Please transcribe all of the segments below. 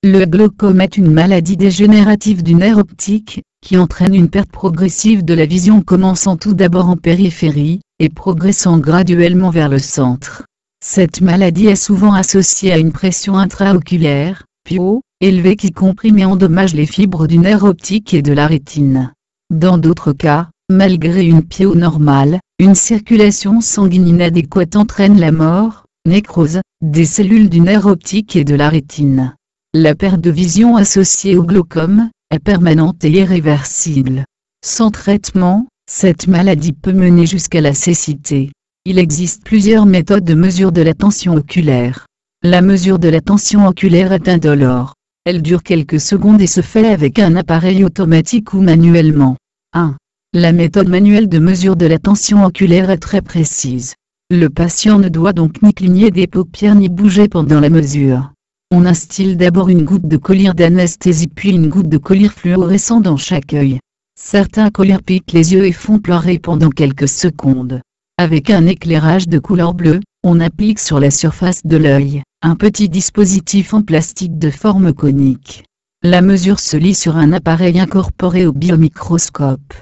Le glaucome est une maladie dégénérative du nerf optique, qui entraîne une perte progressive de la vision commençant tout d'abord en périphérie, et progressant graduellement vers le centre. Cette maladie est souvent associée à une pression intraoculaire, PO, élevée qui comprime et endommage les fibres du nerf optique et de la rétine. Dans d'autres cas, malgré une PO normale, une circulation sanguine inadéquate entraîne la mort, nécrose, des cellules du nerf optique et de la rétine. La perte de vision associée au glaucome est permanente et irréversible. Sans traitement, cette maladie peut mener jusqu'à la cécité. Il existe plusieurs méthodes de mesure de la tension oculaire. La mesure de la tension oculaire est indolore. Elle dure quelques secondes et se fait avec un appareil automatique ou manuellement. 1. La méthode manuelle de mesure de la tension oculaire est très précise. Le patient ne doit donc ni cligner des paupières ni bouger pendant la mesure. On instille d'abord une goutte de collyre d'anesthésie puis une goutte de collyre fluorescent dans chaque œil. Certains collyres piquent les yeux et font pleurer pendant quelques secondes. Avec un éclairage de couleur bleue, on applique sur la surface de l'œil un petit dispositif en plastique de forme conique. La mesure se lit sur un appareil incorporé au biomicroscope.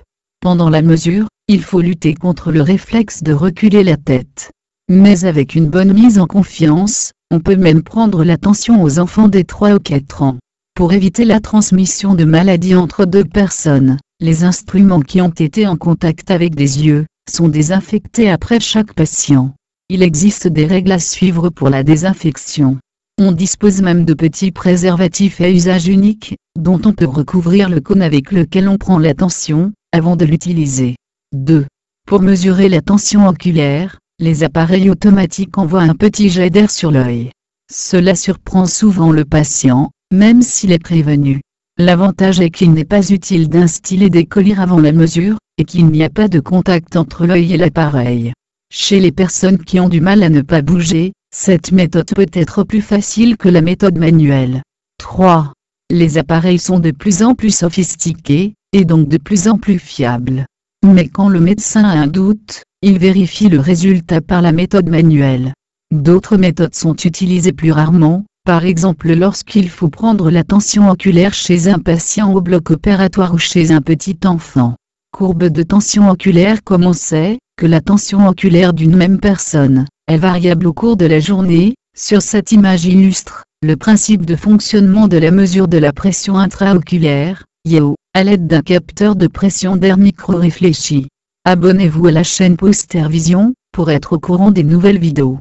Pendant la mesure, il faut lutter contre le réflexe de reculer la tête. Mais avec une bonne mise en confiance, on peut même prendre la tension aux enfants dès 3 ou 4 ans. Pour éviter la transmission de maladies entre deux personnes, les instruments qui ont été en contact avec des yeux sont désinfectés après chaque patient. Il existe des règles à suivre pour la désinfection. On dispose même de petits préservatifs à usage unique, dont on peut recouvrir le cône avec lequel on prend la tension, avant de l'utiliser. 2. Pour mesurer la tension oculaire, les appareils automatiques envoient un petit jet d'air sur l'œil. Cela surprend souvent le patient, même s'il est prévenu. L'avantage est qu'il n'est pas utile d'instiller des collyres avant la mesure, et qu'il n'y a pas de contact entre l'œil et l'appareil. Chez les personnes qui ont du mal à ne pas bouger, cette méthode peut être plus facile que la méthode manuelle. 3. Les appareils sont de plus en plus sophistiqués, et donc de plus en plus fiables. Mais quand le médecin a un doute, il vérifie le résultat par la méthode manuelle. D'autres méthodes sont utilisées plus rarement, par exemple lorsqu'il faut prendre la tension oculaire chez un patient au bloc opératoire ou chez un petit enfant. Courbe de tension oculaire. Comme on sait que la tension oculaire d'une même personne est variable au cours de la journée, sur cette image illustre le principe de fonctionnement de la mesure de la pression intraoculaire, IAO, à l'aide d'un capteur de pression d'air micro-réfléchi. Abonnez-vous à la chaîne Poster Vision, pour être au courant des nouvelles vidéos.